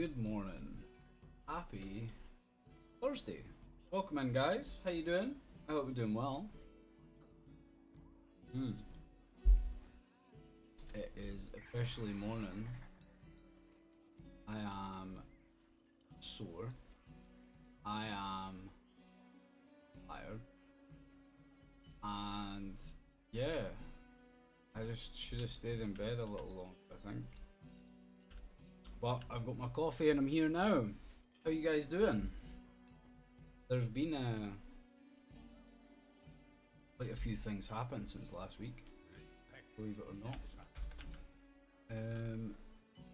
good morning. Happy Thursday. Welcome in, guys. How you doing? I hope you're doing well. It is officially morning. I am sore. I am tired. And yeah, I just should have stayed in bed a little longer, I think. But I've got my coffee and I'm here now. How you guys doing? There's been quite a few things happened since last week, believe it or not.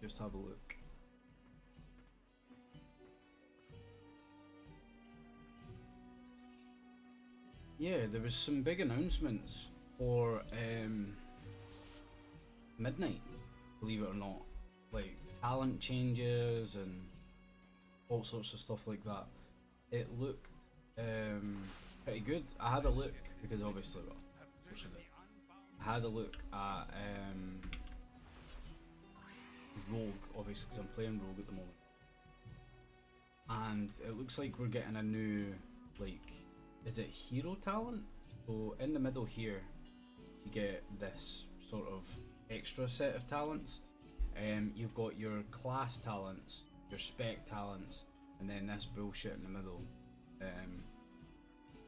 Just have a look. Yeah, there was some big announcements for midnight, believe it or not. Like talent changes and all sorts of stuff like that. It looked pretty good. I had a look because obviously, well, of course I did. I had a look at Rogue, obviously, because I'm playing Rogue at the moment, and it looks like we're getting a new, like, is it hero talent? So in the middle here, you get this sort of extra set of talents. You've got your class talents, your spec talents, and then this bullshit in the middle. I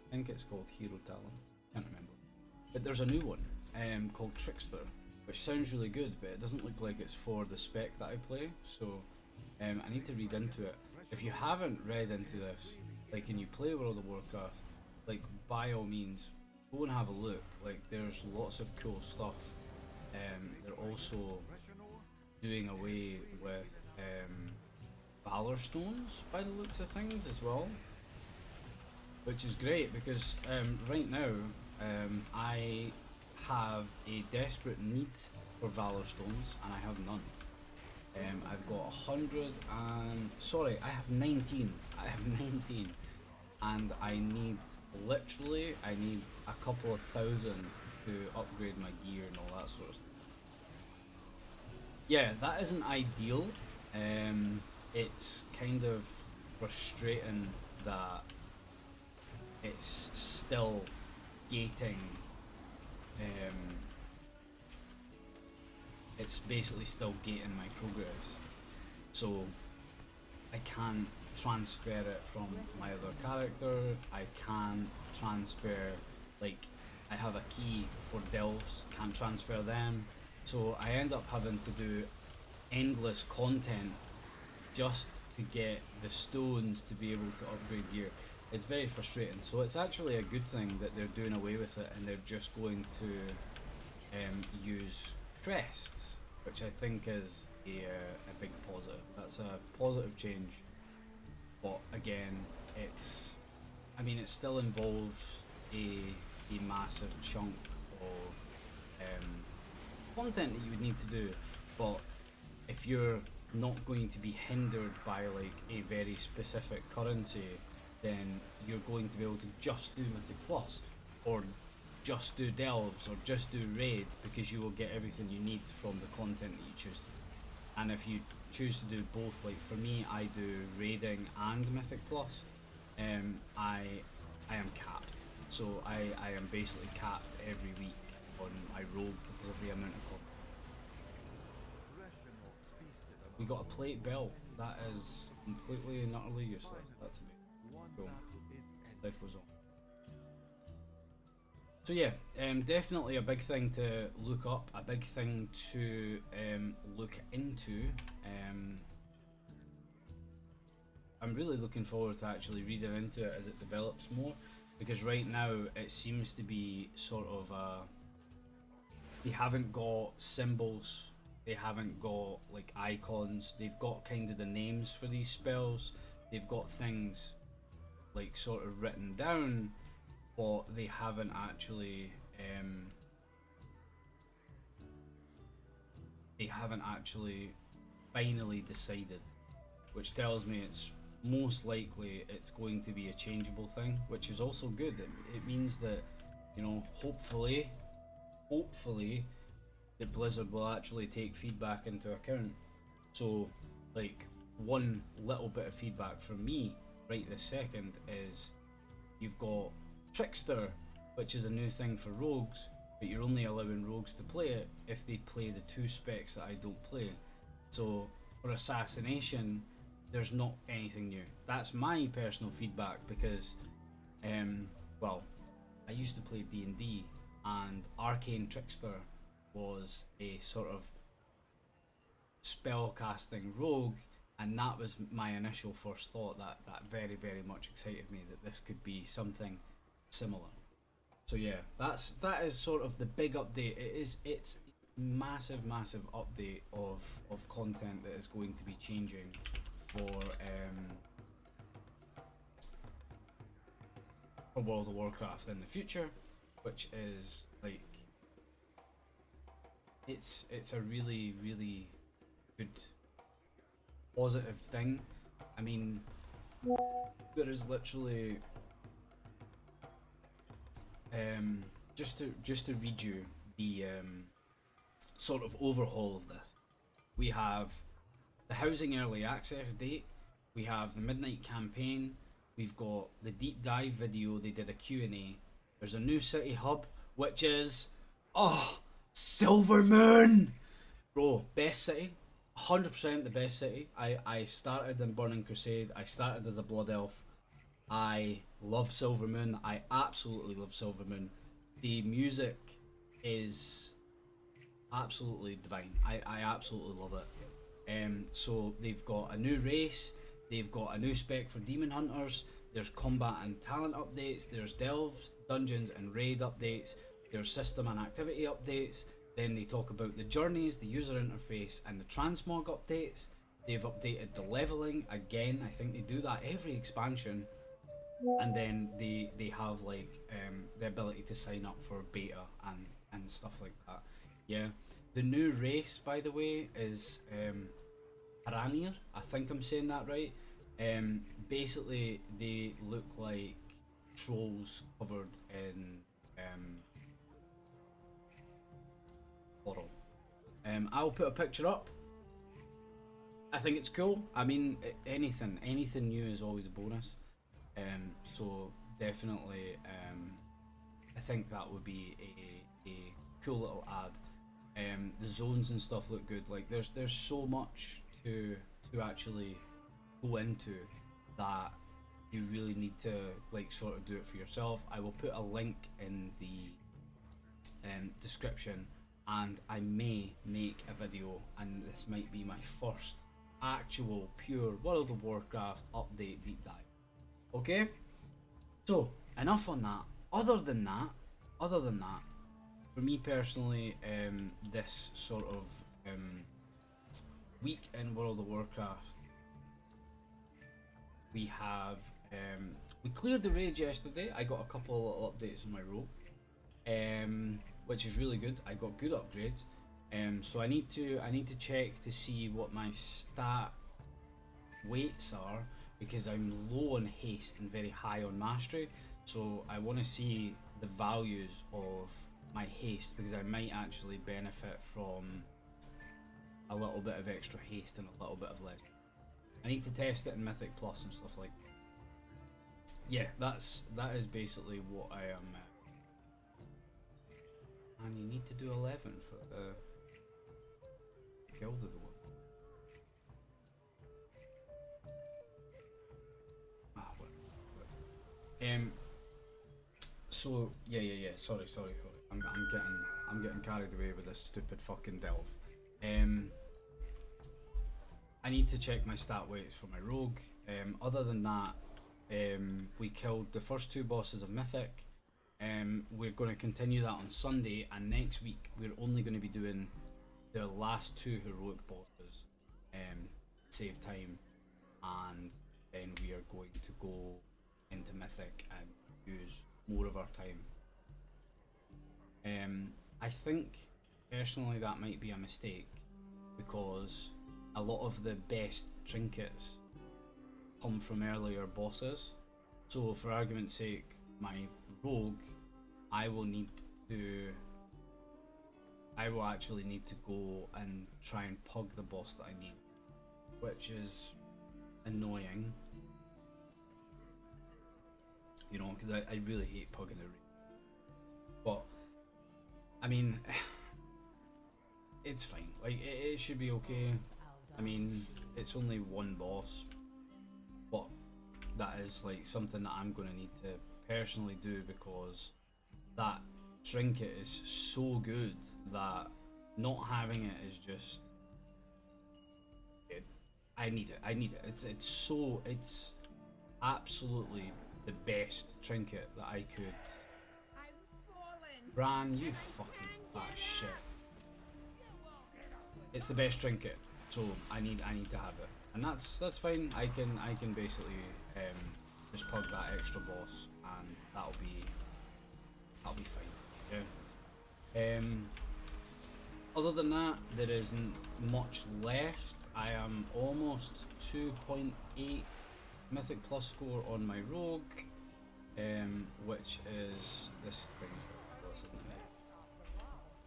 think it's called hero talent. Can't remember. But there's a new one called Trickster, which sounds really good, but it doesn't look like it's for the spec that I play. So I need to read into it. If you haven't read into this, like, and you play World of Warcraft, like, by all means, go and have a look. Like, there's lots of cool stuff. They're also doing away with Valor Stones by the looks of things as well, which is great because right now I have a desperate need for Valor Stones and I have none. I've got 100 and sorry, I have 19. I have 19, and I need I need a couple of thousand to upgrade my gear and all that sort of stuff. Yeah, that isn't ideal. It's kind of frustrating that it's still gating. It's basically still gating my progress, so I can't transfer it from my other character. I can't transfer, like, I have a key for delves, can't transfer them. So I end up having to do endless content just to get the stones to be able to upgrade gear. It's very frustrating. So it's actually a good thing that they're doing away with it and they're just going to use crests, which I think is a big positive. That's a positive change. But again, I mean, it still involves a massive chunk of content that you would need to do, but if you're not going to be hindered by like a very specific currency, then you're going to be able to just do Mythic Plus, or just do Delves, or just do Raid, because you will get everything you need from the content that you choose to do. And if you choose to do both, like for me, I do Raiding and Mythic Plus, I am capped. So I am basically capped every week on my rogue because of the amount of cost. We got a plate belt. That is completely and utterly useless. That's me. Cool. Life goes on. So yeah, definitely a big thing to look up, a big thing to look into. I'm really looking forward to actually reading into it as it develops more, because right now it seems to be sort of they haven't got symbols, they haven't got like icons, they've got kind of the names for these spells, they've got things like sort of written down, but they haven't actually finally decided, which tells me it's most likely it's going to be a changeable thing, which is also good. It means that, you know, hopefully that Blizzard will actually take feedback into account. So, like, one little bit of feedback from me right this second is you've got Trickster, which is a new thing for rogues, but you're only allowing rogues to play it if they play the 2 specs that I don't play. So for assassination, there's not anything new. That's my personal feedback because, well, I used to play D&D, and Arcane Trickster was a sort of spell casting rogue, and that was my initial first thought. That very, very much excited me that this could be something similar. So yeah, that is sort of the big update. It's massive update of content that is going to be changing for World of Warcraft in the future, which is like it's a really good positive thing. I mean, there is literally just to read you the sort of overhaul of this. We have the housing early access date, we have the midnight campaign, we've got the deep dive video, they did a Q&A, there's a new city hub, which is, oh, Silver Moon! Bro, best city, 100% the best city. I started in Burning Crusade, I started as a Blood Elf, I love Silver Moon, I absolutely love Silver Moon. The music is absolutely divine, I absolutely love it. So they've got a new race, they've got a new spec for demon hunters, there's combat and talent updates, there's delves, dungeons and raid updates, there's system and activity updates, then they talk about the journeys, the user interface and the transmog updates. They've updated the leveling again, I think they do that every expansion, and then they have like the ability to sign up for beta and stuff like that. Yeah, the new race, by the way, is Aranir. I think I'm saying that right. Basically, they look like trolls covered in coral. I'll put a picture up. I think it's cool. I mean, anything new is always a bonus. So definitely, I think that would be a cool little ad. The zones and stuff look good. Like there's so much to actually go into that you really need to like sort of do it for yourself. I will put a link in the description, and I may make a video, and this might be my first actual pure World of Warcraft update deep dive. Okay, so enough on that. Other than that, for me personally, this sort of week in World of Warcraft, we have we cleared the raids yesterday. I got a couple of little updates on my rogue, which is really good. I got good upgrades. So I need to check to see what my stat weights are, because I'm low on haste and very high on mastery. So I want to see the values of my haste, because I might actually benefit from a little bit of extra haste and a little bit of less. I need to test it in Mythic Plus and stuff like that. Yeah, that is basically what I am. And you need to do 11 for the Gilded one. Ah, what? So yeah. Sorry. I'm getting carried away with this stupid fucking delve. I need to check my stat weights for my rogue. Other than that, we killed the first 2 bosses of Mythic. We're going to continue that on Sunday, and next week we're only going to be doing the last 2 heroic bosses. Save time, and then we are going to go into Mythic and use more of our time. I think personally that might be a mistake, because a lot of the best trinkets come from earlier bosses. So for argument's sake, my rogue, I will actually need to go and try and pug the boss that I need, which is annoying. You know, because I really hate pugging a raid. But I mean, it's fine. Like it should be okay. I mean, it's only one boss, but that is like something that I'm gonna need to personally do because that trinket is so good that not having it is just I need it. I need it. It's absolutely the best trinket that I could. Bran, you fucking fat shit. It's the best trinket, so I need to have it, and that's fine. I can basically just pug that extra boss, and that'll be fine. Yeah. Other than that, there isn't much left. I am almost 2.8 Mythic Plus score on my rogue, which is this thing's plus,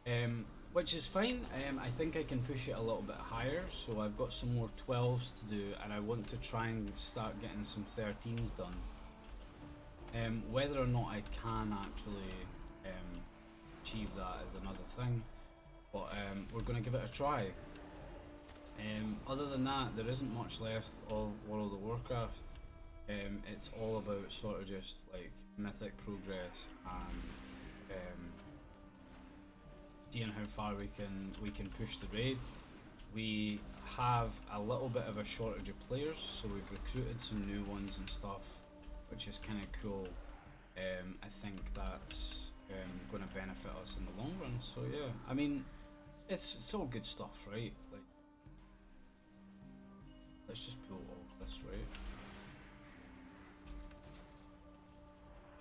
isn't it? Which is fine. I think I can push it a little bit higher, so I've got some more 12s to do, and I want to try and start getting some 13s done. Whether or not I can actually achieve that is another thing, but we're going to give it a try. Other than that, there isn't much left of World of Warcraft. It's all about sort of just like mythic progress and seeing how far we can push the raid. We have a little bit of a shortage of players, so we've recruited some new ones and stuff, which is kind of cool. I think that's going to benefit us in the long run. So yeah, I mean, it's all good stuff, right? Like, let's just pull all this, right?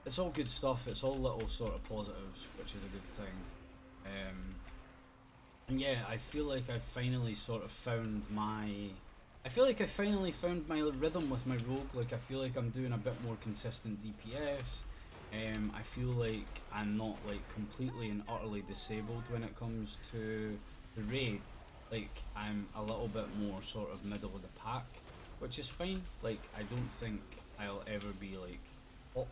It's all good stuff. It's all little sort of positives, which is a good thing. And yeah, I feel like I finally sort of found my. I feel like I finally found my rhythm with my rogue. Like I feel like I'm doing a bit more consistent DPS. I feel like I'm not like completely and utterly disabled when it comes to the raid. Like I'm a little bit more sort of middle of the pack, which is fine. Like I don't think I'll ever be like top.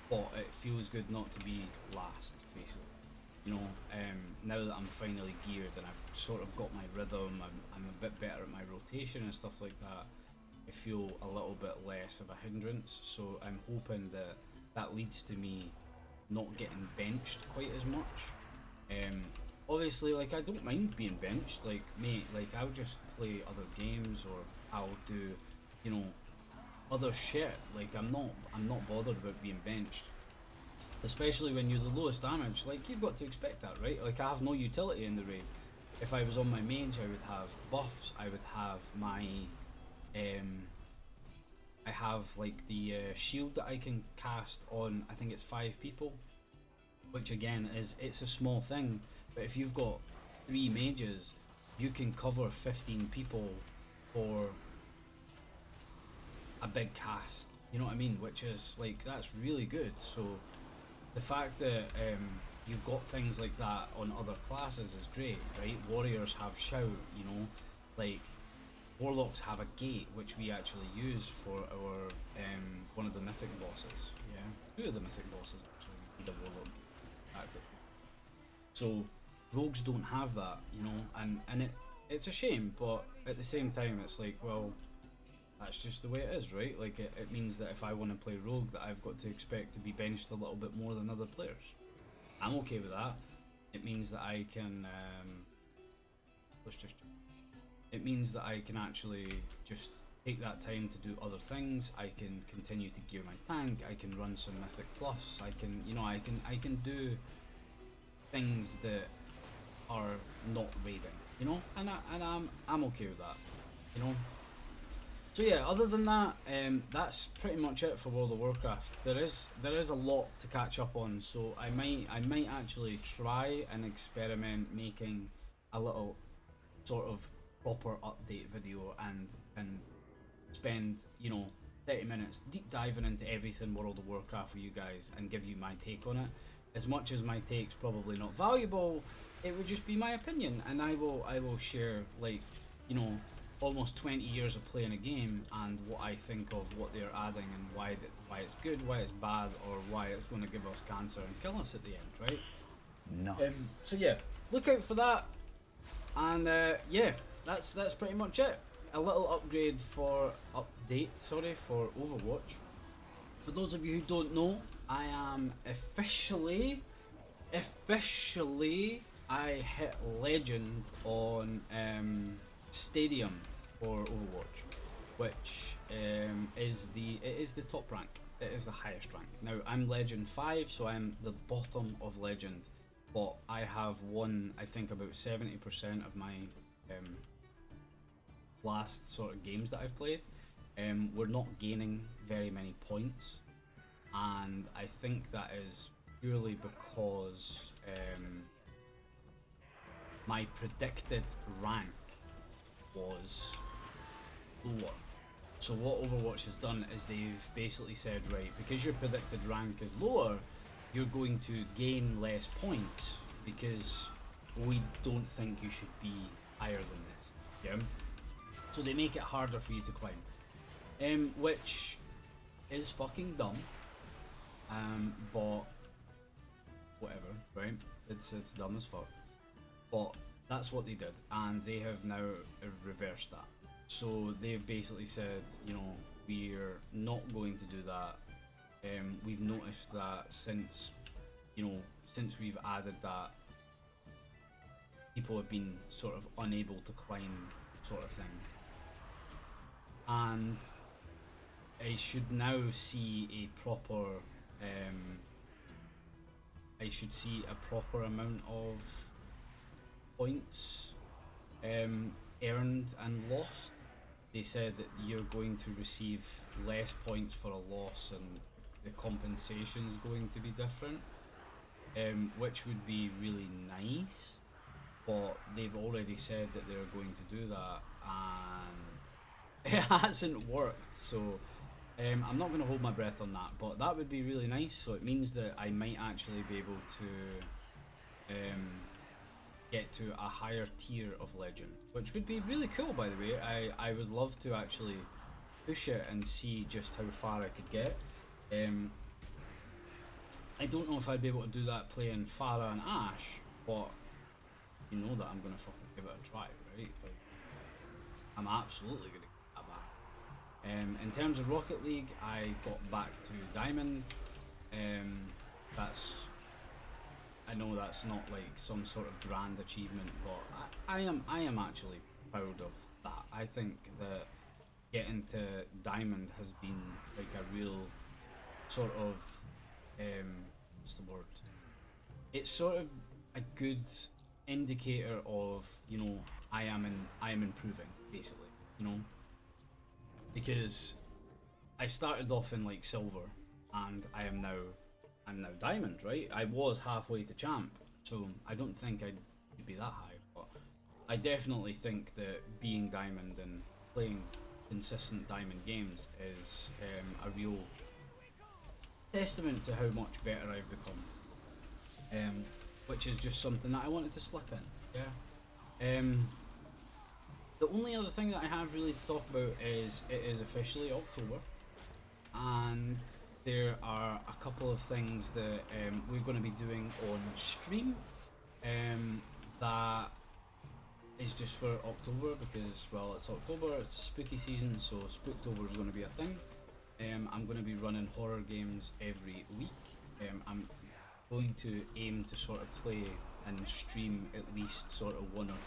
But it feels good not to be last, basically. You know, now that I'm finally geared and I've sort of got my rhythm, I'm a bit better at my rotation and stuff like that. I feel a little bit less of a hindrance, so I'm hoping that that leads to me not getting benched quite as much. Obviously, like I don't mind being benched. Like mate, like I'll just play other games or I'll do, you know, other shit. Like I'm not bothered about being benched, especially when you're the lowest damage. Like you've got to expect that, right? Like I have no utility in the raid. If I was on my mage, I would have buffs. I would have my I have like the shield that I can cast on. I think it's 5 people, which again it's a small thing. But if you've got 3 mages, you can cover 15 people for a big cast, you know what I mean, which is like that's really good. So the fact that you've got things like that on other classes is great, right? Warriors have shout, you know, like warlocks have a gate, which we actually use for our one of the mythic bosses. Yeah, 2 of the mythic bosses actually need a warlock tactic. So rogues don't have that, you know, and it's a shame, but at the same time it's like, well, that's just the way it is, right? Like it means that if I want to play rogue, that I've got to expect to be benched a little bit more than other players. I'm okay with that. It means that I can let's just it means that I can actually just take that time to do other things. I can continue to gear my tank. I can run some mythic plus. I can, you know, I can do things that are not raiding, you know, and I'm okay with that, you know. So yeah, other than that, that's pretty much it for World of Warcraft. There is a lot to catch up on, so I might actually try and experiment making a little sort of proper update video and spend, you know, 30 minutes deep diving into everything World of Warcraft for you guys and give you my take on it. As much as my take's probably not valuable, it would just be my opinion, and I will share, like, you know, almost 20 years of playing a game and what I think of what they're adding and why it's good, why it's bad, or why it's going to give us cancer and kill us at the end, right? Nice. So yeah, look out for that, and yeah, that's pretty much it. A little update for Overwatch. For those of you who don't know, I am officially, I hit Legend on Stadium for Overwatch, which is the top rank. It is the highest rank. Now I'm Legend 5, so I'm the bottom of Legend, but I have won I think about 70% of my last sort of games that I've played. We're not gaining very many points, and I think that is purely because my predicted rank was lower. So what Overwatch has done is they've basically said, right, because your predicted rank is lower, you're going to gain less points because we don't think you should be higher than this. Yeah. So they make it harder for you to climb, which is fucking dumb. But whatever, right? It's dumb as fuck. But that's what they did, and they have now reversed that. So they've basically said, you know, we're not going to do that. We've noticed that since we've added that, people have been sort of unable to climb, sort of thing. And I should now see a proper, amount of points earned and lost. They said that you're going to receive less points for a loss and the compensation is going to be different, which would be really nice, but they've already said that they're going to do that and it hasn't worked, so I'm not going to hold my breath on that, but that would be really nice. So it means that I might actually be able to get to a higher tier of Legend, which would be really cool, by the way. I would love to actually push it and see just how far I could get. I don't know if I'd be able to do that playing Pharah and Ashe, but you know that I'm going to fucking give it a try, right? Like, I'm absolutely going to give that back. In terms of Rocket League, I got back to Diamond. I know that's not like some sort of grand achievement, but I am actually proud of that. I think that getting to Diamond has been like a real sort of what's the word? It's sort of a good indicator of, you know, I am improving, basically, you know, because I started off in like silver and I'm now diamond, right? I was halfway to champ, so I don't think I'd be that high, but I definitely think that being diamond and playing consistent diamond games is a real testament to how much better I've become, which is just something that I wanted to slip in. Yeah. The only other thing that I have really to talk about is it is officially October, and there are a couple of things that we're going to be doing on stream that is just for October because, well, it's October, it's spooky season, so Spooktober is going to be a thing. I'm going to be running horror games every week. I'm going to aim to sort of play and stream at least sort of 1 or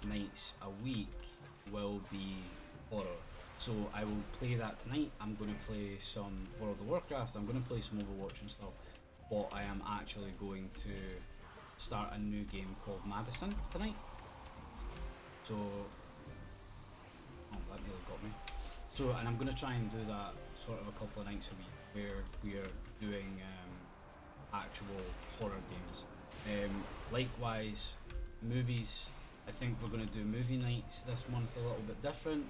2 nights a week will be horror. So I will play that tonight. I'm going to play some World of Warcraft, I'm going to play some Overwatch and stuff, but I am actually going to start a new game called Madison tonight. So, oh, that nearly got me. So, and I'm going to try and do that sort of a couple of nights a week where we are doing actual horror games. Likewise, movies. I think we're going to do movie nights this month a little bit different.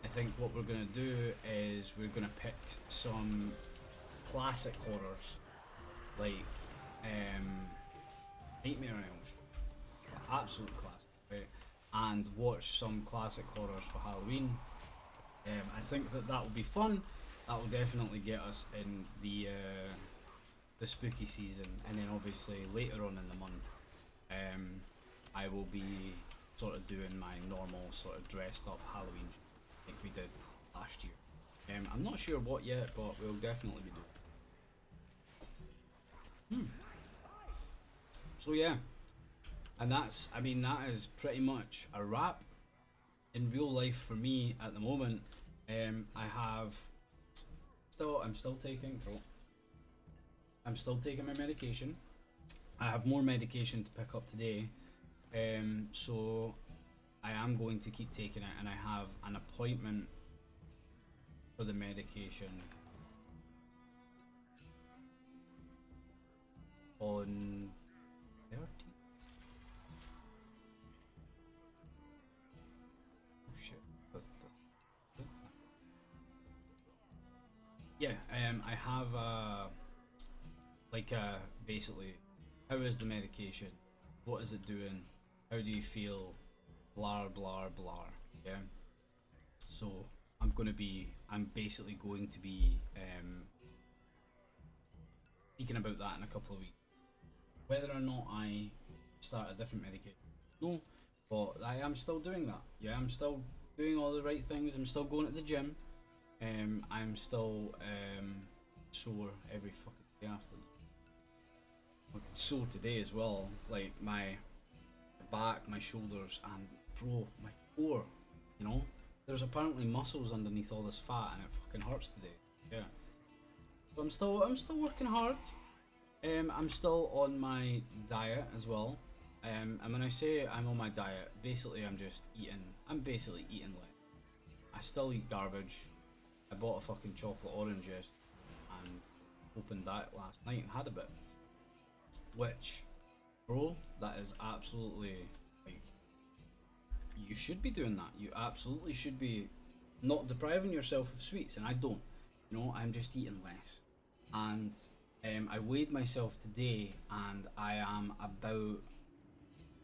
I think what we're going to do is we're going to pick some classic horrors, like Nightmare on Elm Street, absolute classic, right? and watch some classic horrors for Halloween. I think that will be fun. That will definitely get us in the spooky season, and then obviously later on in the month, I will be sort of doing my normal sort of dressed up Halloween like we did last year. I'm not sure what yet, but we'll definitely be doing. So yeah, and that's, I mean, that is pretty much a wrap in real life for me at the moment. I'm still taking, I'm still taking my medication. I have more medication to pick up today, so I am going to keep taking it, and I have an appointment for the medication on 30th. Oh shit. Yeah, I have basically, how is the medication? What is it doing? How do you feel? Blah blah blah. Yeah. So I'm basically going to be speaking about that in a couple of weeks. Whether or not I start a different medication, no, but I am still doing that. Yeah, I'm still doing all the right things. I'm still going to the gym. I'm still sore every fucking day after. Like, sore today as well. Like my back, my shoulders, and bro, my core. You know, there's apparently muscles underneath all this fat, and it fucking hurts today. Yeah. So I'm still working hard. I'm still on my diet as well. And when I say I'm on my diet, basically I'm basically eating less. I still eat garbage. I bought a fucking chocolate orange yesterday and opened that last night and had a bit. Which, bro, that is absolutely, like, you should be doing that. You absolutely should be not depriving yourself of sweets, and I don't. You know, I'm just eating less. And I weighed myself today, and I am about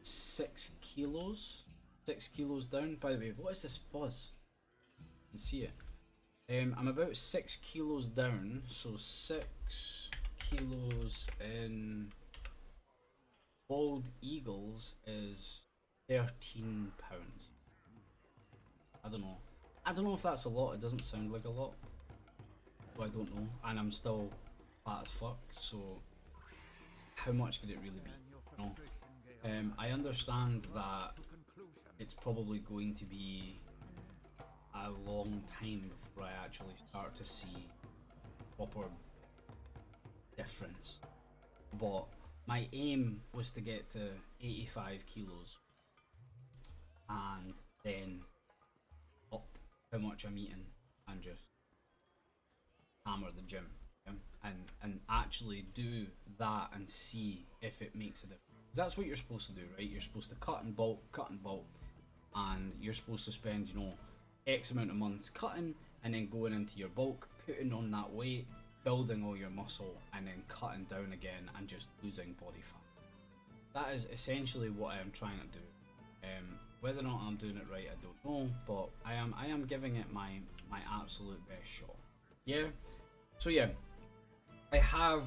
6 kilos. 6 kilos down. By the way, what is this fuzz? You can see it. I'm about 6 kilos down, so 6 kilos in bald eagles is 13 pounds. I don't know. I don't know if that's a lot. It doesn't sound like a lot. So I don't know. And I'm still fat as fuck. So how much could it really be? You know? I understand that it's probably going to be a long time before I actually start to see proper difference. But my aim was to get to 85 kilos and then up how much I'm eating and just hammer the gym, yeah? and actually do that and see if it makes a difference. That's what you're supposed to do, right? You're supposed to cut and bulk, and you're supposed to spend, you know, X amount of months cutting and then going into your bulk, putting on that weight, building all your muscle, and then cutting down again and just losing body fat. That is essentially what I am trying to do. Whether or not I'm doing it right, I don't know, but I am giving it my absolute best shot. Yeah. So yeah, I have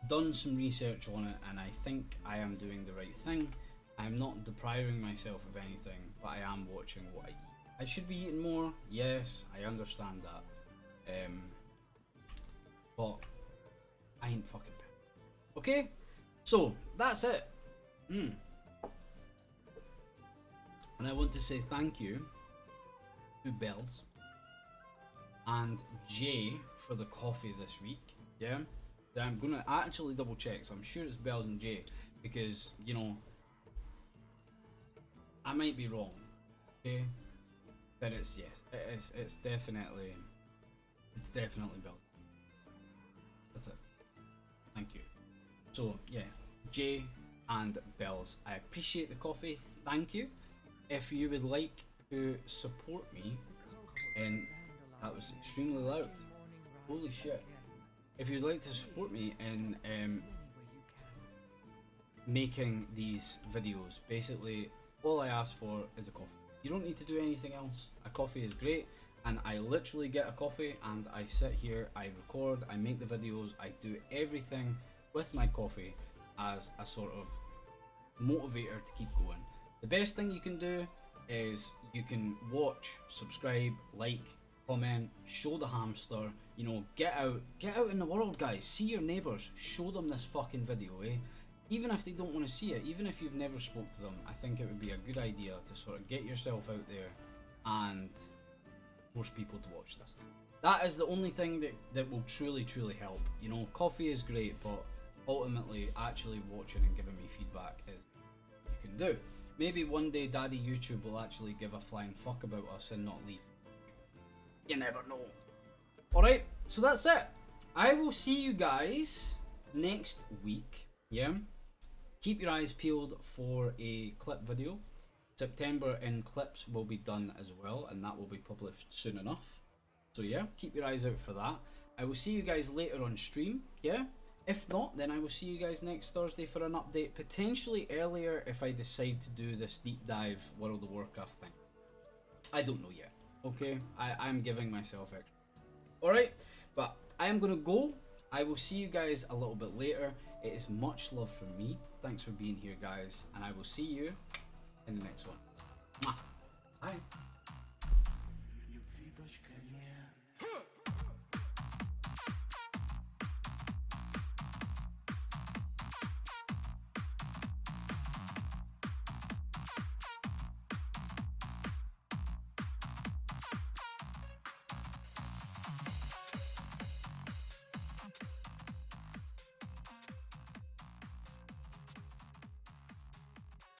done some research on it, and I think I am doing the right thing. I'm not depriving myself of anything, but I am watching what I eat. I should be eating more, yes, I understand that. But I ain't fucking paying. Okay? So, that's it. And I want to say thank you to Bells and Jay for the coffee this week. Yeah? I'm gonna actually double check, so I'm sure it's Bells and Jay, because, you know, I might be wrong. Okay? But it's, yes, it's definitely Bells. That's it. Thank you. So yeah, Jay and Bells, I appreciate the coffee. Thank you. If you would like to support me, and that was extremely loud. Holy shit. If you'd like to support me in making these videos, basically All I ask for is a coffee. You don't need to do anything else. A coffee is great, and I literally get a coffee and I sit here, I record, I make the videos, I do everything with my coffee as a sort of motivator to keep going. The best thing you can do is you can watch, subscribe, like, comment, show the hamster, you know, get out in the world, guys. See your neighbours, show them this fucking video, eh? Even if they don't want to see it, even if you've never spoke to them, I think it would be a good idea to sort of get yourself out there and force people to watch this. That is the only thing that will truly help. You know, coffee is great, but ultimately actually watching and giving me feedback is what you can do. Maybe one day Daddy YouTube will actually give a flying fuck about us and not leave. You never know. Alright, so that's it. I will see you guys next week. Yeah? Keep your eyes peeled for a clip video. September in clips will be done as well, and that will be published soon enough. So yeah, keep your eyes out for that. I will see you guys later on stream, yeah? If not, then I will see you guys next Thursday for an update, potentially earlier if I decide to do this deep dive World of Warcraft thing. I don't know yet, okay? I'm giving myself extra. Alright, but I am going to go. I will see you guys a little bit later. It is much love from me. Thanks for being here, guys, and I will see you in the next one. Mwah.